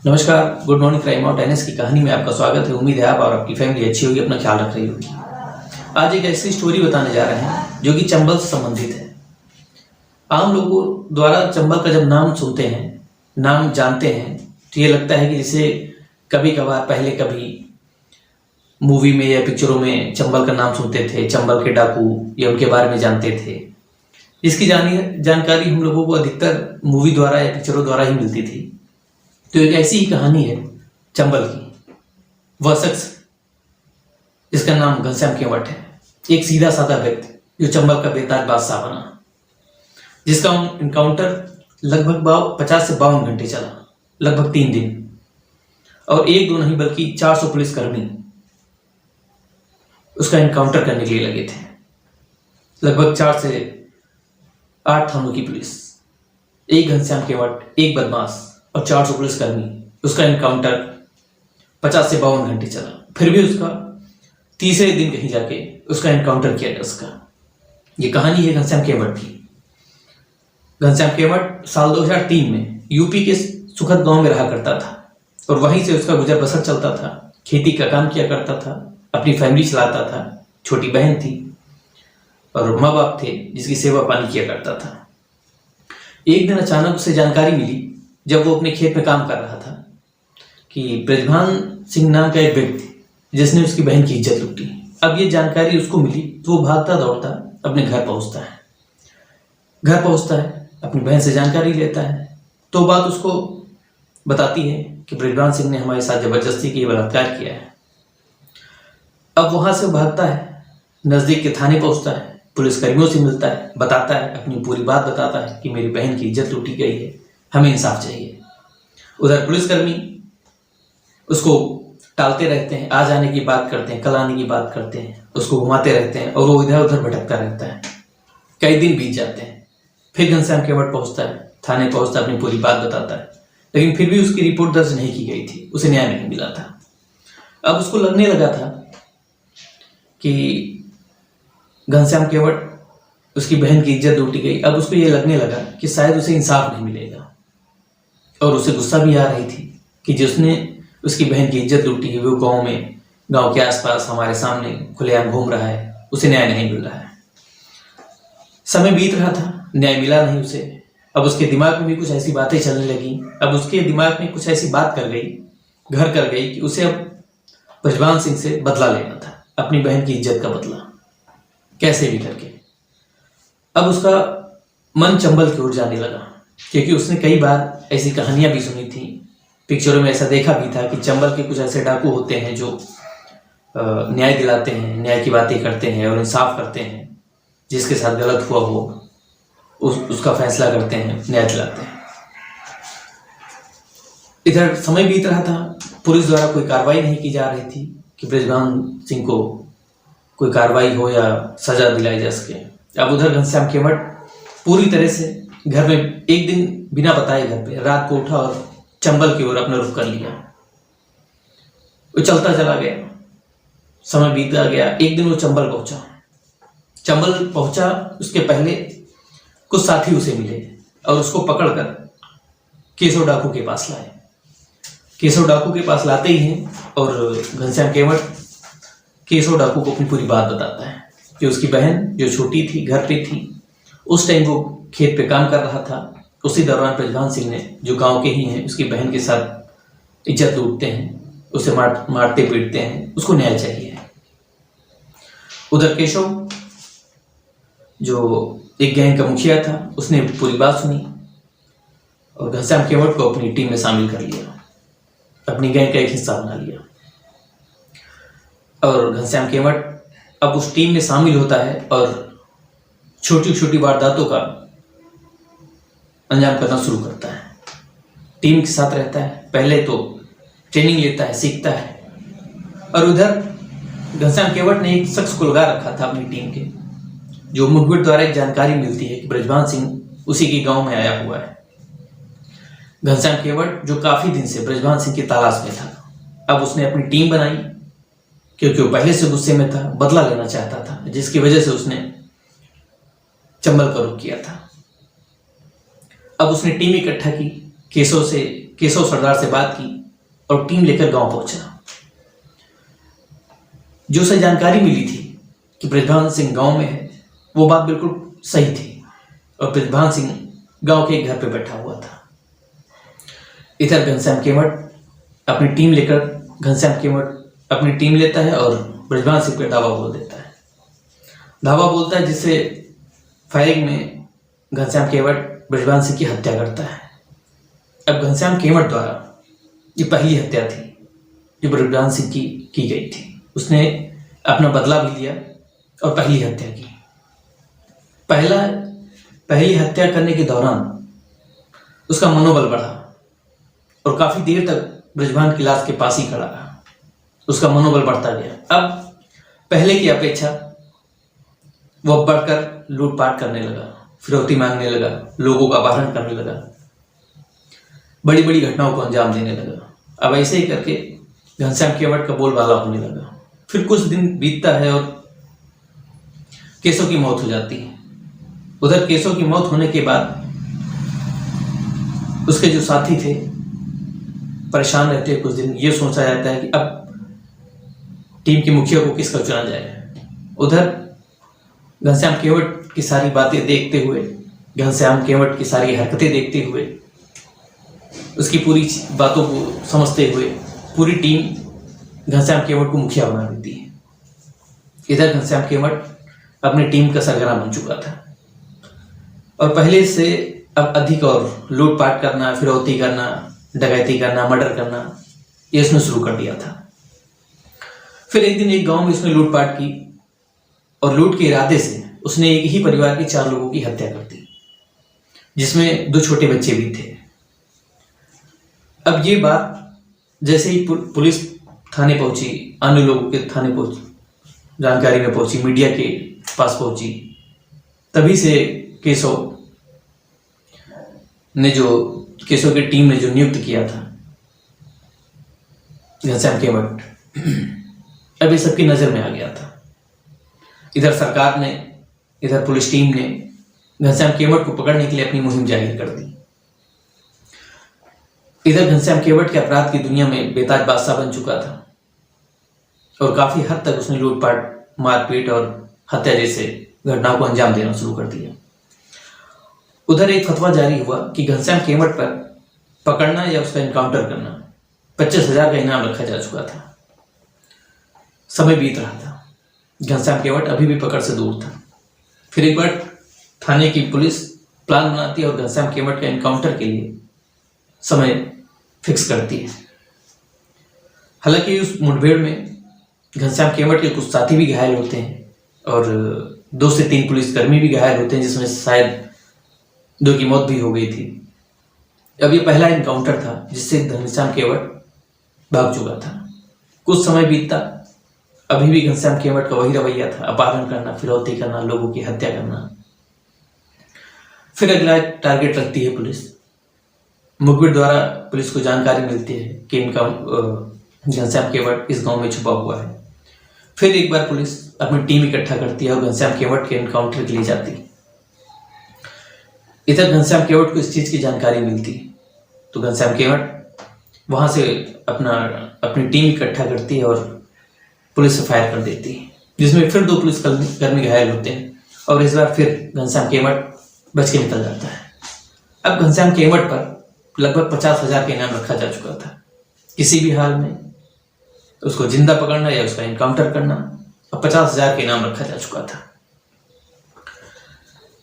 नमस्कार, good morning crime out NS की कहानी में आपका स्वागत है। उम्मीद है आप और आपकी फैमिली अच्छी होगी, अपना ख्याल रख रही होगी। आज एक ऐसी स्टोरी बताने जा रहे हैं जो कि चंबल से संबंधित है। आम लोगों द्वारा चंबल का जब नाम सुनते हैं, नाम जानते हैं, तो ये लगता है कि जैसे कभी कभार पहले कभी मूवी में या पिक्चरों में चंबल का नाम सुनते थे, चंबल के डाकू या उनके बारे में जानते थे। इसकी जानकारी हम लोगों को अधिकतर मूवी द्वारा या पिक्चरों द्वारा ही मिलती थी। तो एक ऐसी ही कहानी है चंबल की। वह शख्स जिसका नाम घनश्याम केवट है, एक सीधा साधा व्यक्ति जो चंबल का बेताज बादशाह बना, जिसका इनकाउंटर लगभग 50 से 52 घंटे चला, लगभग 3 दिन। और एक दो नहीं बल्कि 400 पुलिसकर्मी उसका इनकाउंटर करने के लिए लगे थे। लगभग 4 से 8 थानों की पुलिस, एक घनश्याम केवट, एक बदमाश और 400 पुलिसकर्मी, उसका इनकाउंटर 50 से 52 घंटे चला। फिर भी उसका तीसरे दिन कहीं जाके उसका इनकाउंटर किया गया। उसका ये कहानी है घनश्याम केवट की। घनश्याम केवट साल 2003 में यूपी के सुखद गांव में रहा करता था और वहीं से उसका गुजर बसर चलता था। खेती का काम किया करता था, अपनी फैमिली चलाता था। छोटी बहन थी और माँ बाप थे जिसकी सेवा पानी किया करता था। एक दिन अचानक उसे जानकारी मिली, जब वो अपने खेत में काम कर रहा था, कि ब्रजभान सिंह नाम का एक व्यक्ति जिसने उसकी बहन की इज्जत लूटी। अब ये जानकारी उसको मिली तो वो भागता दौड़ता अपने घर पहुंचता है, अपनी बहन से जानकारी लेता है। तो बात उसको बताती है कि ब्रजभान सिंह ने हमारे साथ जबरदस्ती की, बलात्कार किया है। अब वहां से भागता है, नजदीक के थाने पहुंचता है, पुलिसकर्मियों से मिलता है, बताता है, अपनी पूरी बात बताता है कि मेरी बहन की इज्जत लूटी गई है, हमें इंसाफ चाहिए। उधर पुलिसकर्मी उसको टालते रहते हैं, आज आने की बात करते हैं, कल आने की बात करते हैं, उसको घुमाते रहते हैं और वो इधर उधर भटकता रहता है। कई दिन बीत जाते हैं। फिर घनश्याम केवट पहुंचता है, थाने पहुंचता है, अपनी पूरी बात बताता है, लेकिन फिर भी उसकी रिपोर्ट दर्ज नहीं की गई थी, उसे न्याय नहीं मिला था। अब उसको लगने लगा था कि घनश्याम केवट, उसकी बहन की इज्जत लूटी गई। अब उसको ये लगने लगा कि शायद उसे इंसाफ नहीं मिलेगा और उसे गुस्सा भी आ रही थी कि जिसने उसकी बहन की इज्जत लूटी है वो गांव के आसपास हमारे सामने खुलेआम घूम रहा है, उसे न्याय नहीं मिल रहा है। समय बीत रहा था, न्याय मिला नहीं उसे। अब उसके दिमाग में भी कुछ ऐसी बातें चलने लगी। अब उसके दिमाग में कुछ ऐसी बात घर कर गई कि उसे अब ब्रजभान सिंह से बदला लेना था, अपनी बहन की इज्जत का बदला, कैसे भी करके। अब उसका मन चंबल की ओर जाने लगा, क्योंकि उसने कई बार ऐसी कहानियां भी सुनी थी, पिक्चरों में ऐसा देखा भी था कि चंबल के कुछ ऐसे डाकू होते हैं जो न्याय दिलाते हैं, न्याय की बातें करते हैं और इंसाफ करते हैं। जिसके साथ गलत हुआ हो उसका फैसला करते हैं, न्याय दिलाते हैं। इधर समय बीत रहा था, पुलिस द्वारा कोई कार्रवाई नहीं की जा रही थी कि ब्रजभान सिंह को कोई कार्रवाई हो या सजा दिलाई जा सके। अब उधर घनश्याम केवट पूरी तरह से घर में एक दिन बिना बताए घर पे रात को उठा और चंबल की ओर अपना रुख कर लिया। वो चलता चला गया, समय बीतता गया। एक दिन वो चंबल पहुंचा। उसके पहले कुछ साथी उसे मिले और उसको पकड़कर केशव डाकू के पास लाए। केशव डाकू के पास लाते ही हैं और घनश्याम केवट केशव डाकू को अपनी पूरी बात बताता है कि उसकी बहन जो छोटी थी, घर पे थी, उस टाइम वो खेत पे काम कर रहा था। उसी दौरान ब्रजभान सिंह ने, जो गांव के ही हैं, उसकी बहन के साथ इज्जत लूटते हैं, उसे मारते पीटते हैं, उसको न्याय चाहिए। उधर केशव, जो एक गैंग का मुखिया था, उसने पूरी बात सुनी और घनश्याम केवट को अपनी टीम में शामिल कर लिया, अपनी गैंग का एक हिस्सा बना लिया। और घनश्याम केवट अब उस टीम में शामिल होता है और छोटी छोटी वारदातों का अंजाम करना शुरू करता है। टीम के साथ रहता है, पहले तो ट्रेनिंग लेता है, सीखता है। और उधर घनश्याम केवट ने एक शख्स को लगा रखा था अपनी टीम के, जो मुखबिर द्वारा एक जानकारी मिलती है कि ब्रजभान सिंह उसी के गांव में आया हुआ है। घनश्याम केवट, जो काफी दिन से ब्रजभान सिंह की तलाश में था, अब उसने अपनी टीम बनाई, क्योंकि वो पहले से गुस्से में था, बदला लेना चाहता था, जिसकी वजह से उसने चंबल का रुख किया था। अब उसने टीम इकट्ठा की, केशव से केशव सरदार से बात की और टीम लेकर गांव पहुंचा। जो उसे जानकारी मिली थी कि बृजभान सिंह गांव में है, वो बात बिल्कुल सही थी और बृजभान सिंह गांव के एक घर पे बैठा हुआ था। इधर घनश्याम केवट अपनी टीम लेता है और बृजभान सिंह पे धावा बोल देता है। धावा बोलता है जिससे फायरिंग में घनश्याम केवट बृजभान सिंह की हत्या करता है। अब घनश्याम केवट द्वारा ये पहली हत्या थी जो बृजभान सिंह की गई थी। उसने अपना बदला भी लिया और पहली हत्या की। पहली हत्या करने के दौरान उसका मनोबल बढ़ा और काफी देर तक बृजभान की लाश के पास ही खड़ा रहा। उसका मनोबल बढ़ता गया। अब पहले की अपेक्षा वह बढ़कर लूटपाट करने लगा, फिरौती मांगने लगा, लोगों का अपहरण करने लगा, बड़ी बड़ी घटनाओं को अंजाम देने लगा। अब ऐसे ही करके घनश्याम केवट का बोलबाला होने लगा। फिर कुछ दिन बीतता है और केशव की मौत हो जाती है। उधर केशव की मौत होने के बाद उसके जो साथी थे परेशान रहते हैं। कुछ दिन ये सोचा जाता है कि अब टीम के मुखिया को किसका चुना जाए। उधर घनश्याम केवट की सारी बातें देखते हुए, घनश्याम केवट की सारी हरकतें देखते हुए, उसकी पूरी बातों को समझते हुए पूरी टीम घनश्याम केवट को मुखिया बना देती है। इधर घनश्याम केवट अपनी टीम का सरगना बन चुका था और पहले से अब अधिक और लूटपाट करना, फिरौती करना, डकैती करना, मर्डर करना ये उसने शुरू कर दिया था। फिर एक दिन एक गांव में उसने लूटपाट की और लूट के इरादे से उसने एक ही परिवार के 4 लोगों की हत्या कर दी, जिसमें 2 छोटे बच्चे भी थे। अब ये बात जैसे ही पुलिस थाने पहुंची, अन्य लोगों के थाने पहुंची, जानकारी में पहुंची, मीडिया के पास पहुंची, तभी से केशव की टीम ने जो नियुक्त किया था घनश्याम केवट, अब ये सबकी नजर में आ गया था। इधर सरकार ने, इधर पुलिस टीम ने घनश्याम केवट को पकड़ने के लिए अपनी मुहिम जारी कर दी। इधर घनश्याम केवट के अपराध की दुनिया में बेताज बादशाह बन चुका था और काफी हद तक उसने लूटपाट, मारपीट और हत्या जैसे घटनाओं को अंजाम देना शुरू कर दिया। उधर एक फतवा जारी हुआ कि घनश्याम केवट पर पकड़ना या उसका एनकाउंटर करना 25,000 का इनाम रखा जा चुका था। समय बीत रहा था, घनश्याम केवट अभी भी पकड़ से दूर था। फिर एक बार थाने की पुलिस प्लान बनाती है और घनश्याम केवट के एनकाउंटर के लिए समय फिक्स करती है। हालांकि उस मुठभेड़ में घनश्याम केवट के कुछ साथी भी घायल होते हैं और 2 से 3 पुलिसकर्मी भी घायल होते हैं, जिसमें शायद 2 की मौत भी हो गई थी। अब ये पहला एनकाउंटर था जिससे घनश्याम केवट भाग चुका था। कुछ समय बीतता, अभी भी घनश्याम केवट का वही रवैया था, अपहरण करना, फिरौती करना, लोगों की हत्या करना। फिर अगला टारगेट रखती है पुलिस। मुखबिर द्वारा पुलिस को जानकारी मिलती है कि इनका घनश्याम केवट इस गांव में छुपा हुआ है। फिर एक बार पुलिस अपनी टीम इकट्ठा करती है और घनश्याम केवट के एनकाउंटर के लिए जाती है। इधर घनश्याम केवट को इस चीज की जानकारी मिलती है तो घनश्याम केवट वहां से अपनी टीम इकट्ठा करती है और पुलिस से फायर कर देती है, जिसमें फिर 2 पुलिसकर्मी घायल होते हैं और इस बार फिर घनश्याम केवट बच के निकल जाता है। अब घनश्याम केवट पर लगभग 50,000 का इनाम रखा जा चुका था। किसी भी हाल में उसको जिंदा पकड़ना या उसका एनकाउंटर करना, और 50,000 का इनाम रखा जा चुका था।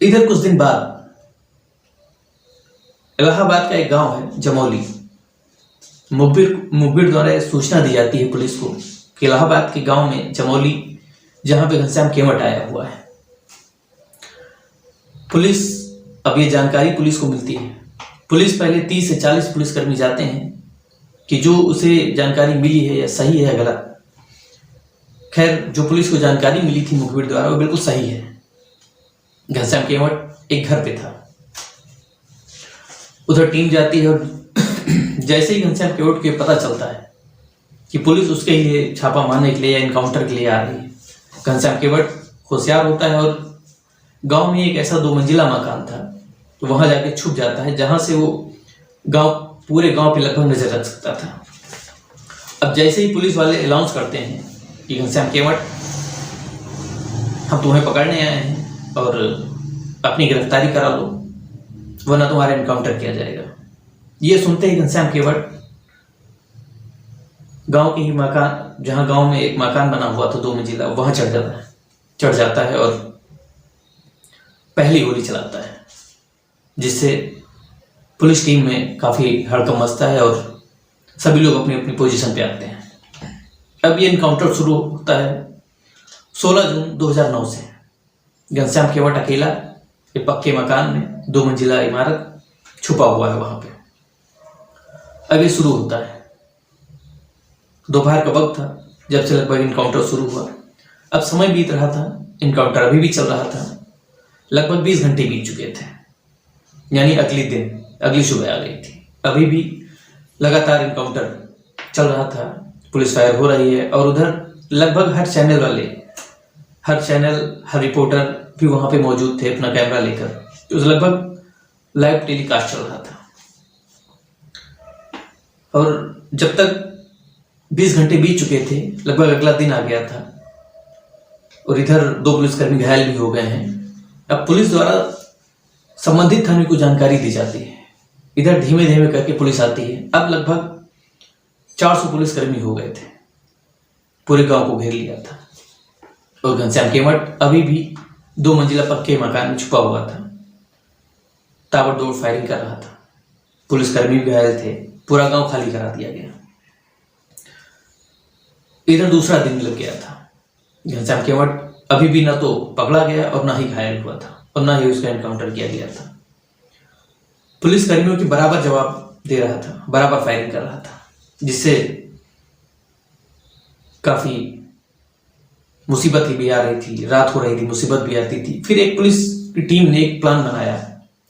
इधर कुछ दिन बाद इलाहाबाद का एक गांव है जमौली। मुखबिर द्वारा सूचना दी जाती है पुलिस को कि इलाहाबाद के गांव में जमौली, जहां पे घनश्याम केवट आया हुआ है। अब ये जानकारी पुलिस को मिलती है। पुलिस पहले 30 से 40 पुलिसकर्मी जाते हैं कि जो उसे जानकारी मिली है या सही है या गलत। खैर, जो पुलिस को जानकारी मिली थी मुखबिर द्वारा वो बिल्कुल सही है। घनश्याम केवट एक घर पे था। उधर टीम जाती है और जैसे ही घनश्याम केवट को पता चलता है कि पुलिस उसके लिए छापा मारने के लिए या एनकाउंटर के लिए आ रही है, घनश्याम केवट होशियार होता है और गांव में एक ऐसा 2 मंजिला मकान था तो वहां जाके छुप जाता है, जहां से वो गांव पूरे गांव पे लगभग नजर रख सकता था। अब जैसे ही पुलिस वाले अनाउंस करते हैं कि घनश्याम केवट, हम तुम्हें पकड़ने आए हैं और अपनी गिरफ्तारी करा लो वरना तुम्हारा इनकाउंटर किया जाएगा। ये सुनते ही घनश्याम केवट गांव के ही मकान, जहां गांव में एक मकान बना हुआ था 2 मंजिला, वहां चढ़ जाता है और पहली गोली चलाता है, जिससे पुलिस टीम में काफी हड़कंप मचता है और सभी लोग अपनी अपनी पोजीशन पे आते हैं। अब ये इनकाउंटर शुरू होता है 16 जून 2009 से। घनश्याम केवट अकेला ये पक्के मकान में 2 मंजिला इमारत छुपा हुआ है वहां पे। अब ये शुरू होता है। दोपहर का वक्त था जब से लगभग इनकाउंटर शुरू हुआ। अब समय बीत रहा था, इनकाउंटर अभी भी चल रहा था। लगभग 20 घंटे बीत चुके थे, यानी अगली सुबह आ गई थी। अभी भी लगातार इनकाउंटर चल रहा था, पुलिस फायर हो रही है और उधर लगभग हर चैनल वाले, हर रिपोर्टर भी वहां पे मौजूद थे अपना कैमरा लेकर। तो लगभग लाइव टेलीकास्ट चल रहा था और जब तक 20 घंटे बीत चुके थे, लगभग अगला दिन आ गया था और इधर 2 पुलिसकर्मी घायल भी हो गए हैं। अब पुलिस द्वारा संबंधित थाने को जानकारी दी जाती है। इधर धीमे धीमे करके पुलिस आती है। अब लगभग 400 पुलिसकर्मी हो गए थे, पूरे गांव को घेर लिया था और घनश्याम केवट अभी भी 2 मंजिला पक्के मकान में छुपा हुआ था, ताबड़तोड़ फायरिंग कर रहा था। पुलिसकर्मी भी घायल थे, पूरा गांव खाली करा दिया गया। इधर दूसरा दिन लग गया था। घनश्याम केवट अभी भी ना तो पकड़ा गया और ना ही घायल हुआ था और ना ही उसका एनकाउंटर किया गया था। पुलिसकर्मियों की बराबर जवाब दे रहा था, बराबर फायरिंग कर रहा था, जिससे काफी मुसीबत भी आ रही थी। रात हो रही थी, मुसीबत भी आती थी। फिर एक पुलिस की टीम ने एक प्लान बनाया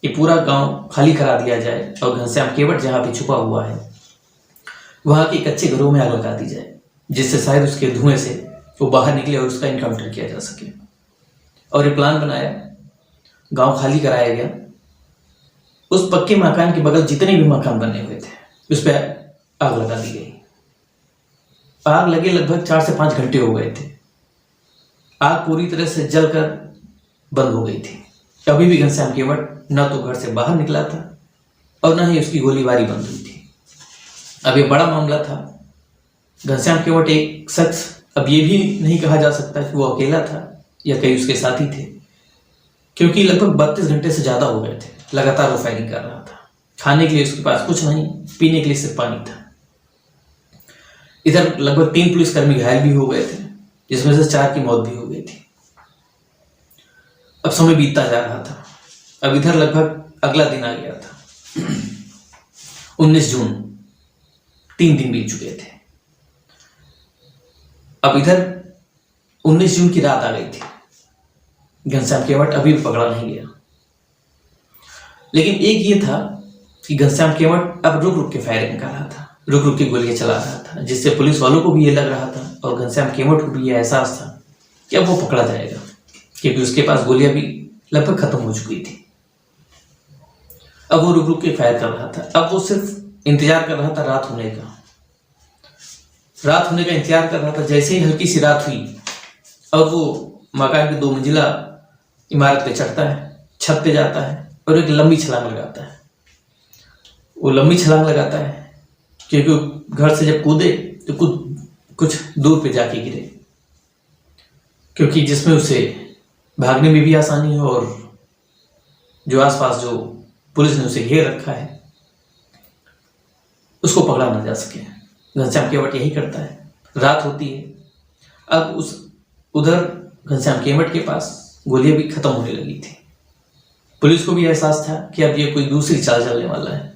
कि पूरा गांव खाली करा दिया जाए और घनश्याम केवट जहां पे छुपा हुआ है वहां के कच्चे घरों में आग लगा दी जाए, जिससे शायद उसके धुएं से वो बाहर निकले और उसका इनकाउंटर किया जा सके। और ये प्लान बनाया, गांव खाली कराया गया। उस पक्के मकान के बगल जितने भी मकान बने हुए थे उस पर आग लगा दी गई। आग लगे लगभग 4 से 5 घंटे हो गए थे। आग पूरी तरह से जलकर बंद हो गई थी। अभी भी घनश्याम केवट न तो घर से बाहर निकला था और न ही उसकी गोलीबारी बंद हुई थी। अब ये बड़ा मामला था। घनश्याम केवट एक शख्स, अब ये भी नहीं कहा जा सकता कि वो अकेला था या कई उसके साथी थे, क्योंकि लगभग 32 घंटे से ज्यादा हो गए थे लगातार वो फायरिंग कर रहा था। खाने के लिए उसके पास कुछ नहीं, पीने के लिए सिर्फ पानी था। इधर लगभग 3 पुलिसकर्मी घायल भी हो गए थे, जिसमें से 4 की मौत भी हो गई थी। अब समय बीतता जा रहा था। अब इधर लगभग अगला दिन आ गया था 19 जून। 3 दिन बीत चुके थे। अब इधर 19 जून की रात आ गई थी। घनश्याम केवट अभी भी पकड़ा नहीं गया, लेकिन एक ये था कि घनश्याम केवट अब रुक रुक के फायरिंग कर रहा था, रुक रुक के गोलियां चला रहा था, जिससे पुलिस वालों को भी ये लग रहा था और घनश्याम केवट को भी ये एहसास था कि अब वो पकड़ा जाएगा, क्योंकि उसके पास गोलियां भी लगभग खत्म हो चुकी थी। अब वो रुक रुक के फायर कर रहा था। अब वो सिर्फ इंतजार कर रहा था रात होने का। रात होने का इंतजार कर रहा था। जैसे ही हल्की सी रात हुई और वो मकान के 2 मंजिला इमारत पे चढ़ता है, छत पे जाता है और एक लंबी छलांग लगाता है। वो लंबी छलांग लगाता है क्योंकि घर से जब कूदे तो कुछ दूर पे जाके गिरे, क्योंकि जिसमें उसे भागने में भी आसानी हो और जो आसपास जो पुलिस ने उसे घेर रखा है उसको पकड़ा ना जा सके। घनश्याम केवट यही करता है। रात होती है। अब उधर घनश्याम केवट के पास गोलियां भी खत्म होने लगी थी। पुलिस को भी एहसास था कि अब ये कोई दूसरी चाल चलने वाला है।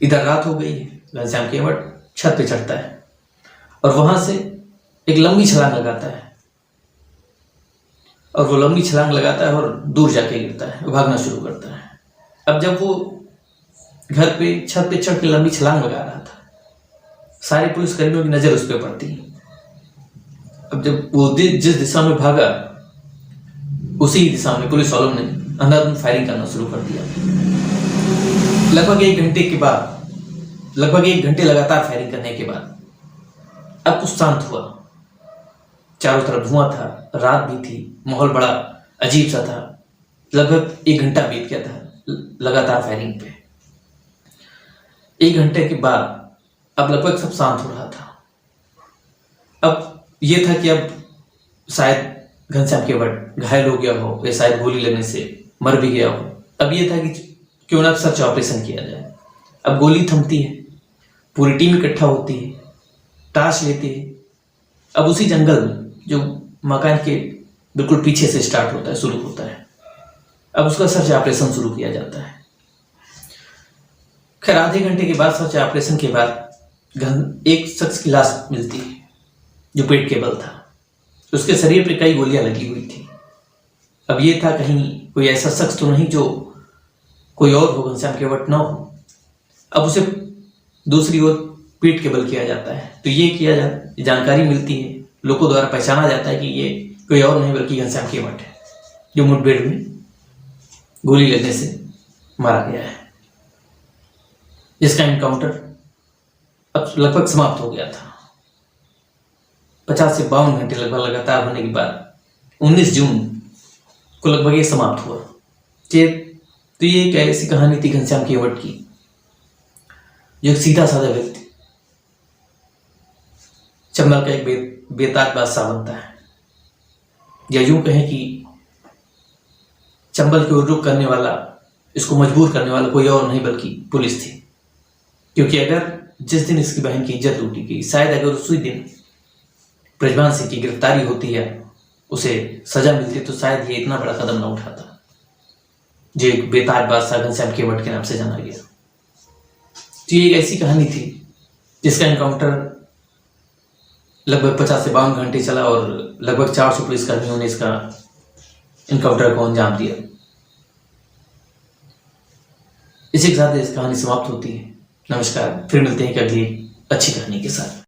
इधर रात हो गई है। घनश्याम केवट छत पे चढ़ता है और वहां से एक लंबी छलांग लगाता है और वो लंबी छलांग लगाता है और दूर जाके गिरता है, भागना शुरू करता है। अब जब वो घर पे छत पे चढ़ के लंबी छलांग लगा रहा था, सारे पुलिसकर्मियों की नजर उस पर पड़ती है। अब जब वो जिस दिशा में भागा उसी दिशा में पुलिस वालों ने अंधाधुंध फायरिंग करना शुरू कर दिया। लगभग 1 घंटे के बाद लगभग 1 घंटे लगातार फायरिंग करने के बाद अब कुछ शांत हुआ। चारों तरफ धुआं था, रात भी थी, माहौल बड़ा अजीब सा था। लगभग 1 घंटा बीत गया था लगातार फायरिंग पे। 1 घंटे के बाद अब लगभग सब शांत हो रहा था। अब ये था कि अब शायद घनश्याम केवट घायल हो गया हो या शायद गोली लगने से मर भी गया हो। अब ये था कि क्यों ना सर्च ऑपरेशन किया जाए। अब गोली थमती है, पूरी टीम इकट्ठा होती है, टार्च लेती है। अब उसी जंगल में जो मकान के बिल्कुल पीछे से स्टार्ट होता है, शुरू होता है, अब उसका सर्च ऑपरेशन शुरू किया जाता है। खैर आधे घंटे के बाद सर्च ऑपरेशन के बाद एक शख्स की लाश मिलती है जो पेट केबल था। उसके शरीर पर कई गोलियां लगी हुई थी। अब ये था कहीं कोई ऐसा शख्स तो नहीं जो कोई और हो, घनश्याम केवट ना हो। अब उसे दूसरी ओर पीट केबल किया जाता है तो ये जानकारी मिलती है, लोगों द्वारा पहचाना जाता है कि ये कोई और नहीं बल्कि घनश्याम केवट है जो मुठभेड़ में गोली लगने से मारा गया है, जिसका एनकाउंटर अब लगभग समाप्त हो गया था। 50 से 52 घंटे लगभग लगातार होने के बाद 19 जून को लगभग ये समाप्त हुआ। तो ये एक ऐसी कहानी थी घनश्याम केवट की, जो एक सीधा साधा व्यक्ति चंबल का एक बेताज बादशाह बनता है, या यूं कहें कि चंबल की ओर रुख करने वाला, इसको मजबूर करने वाला कोई और नहीं बल्कि पुलिस थी। क्योंकि अगर जिस दिन इसकी बहन की इज्जत लूटी गई, शायद अगर उसी दिन बृजभान सिंह की गिरफ्तारी होती है, उसे सजा मिलती, तो शायद ये इतना बड़ा कदम न उठाता जो एक बेताज बादशाह घनश्याम केवट के नाम से जाना गया। तो ये एक ऐसी कहानी थी जिसका एनकाउंटर लगभग 50 से 52 घंटे चला और लगभग 400 पुलिसकर्मियों ने इसका एनकाउंटर को अंजाम दिया। इसी के साथ इस कहानी समाप्त होती है। नमस्कार, फिर मिलते हैं एक अगली अच्छी कहानी के साथ।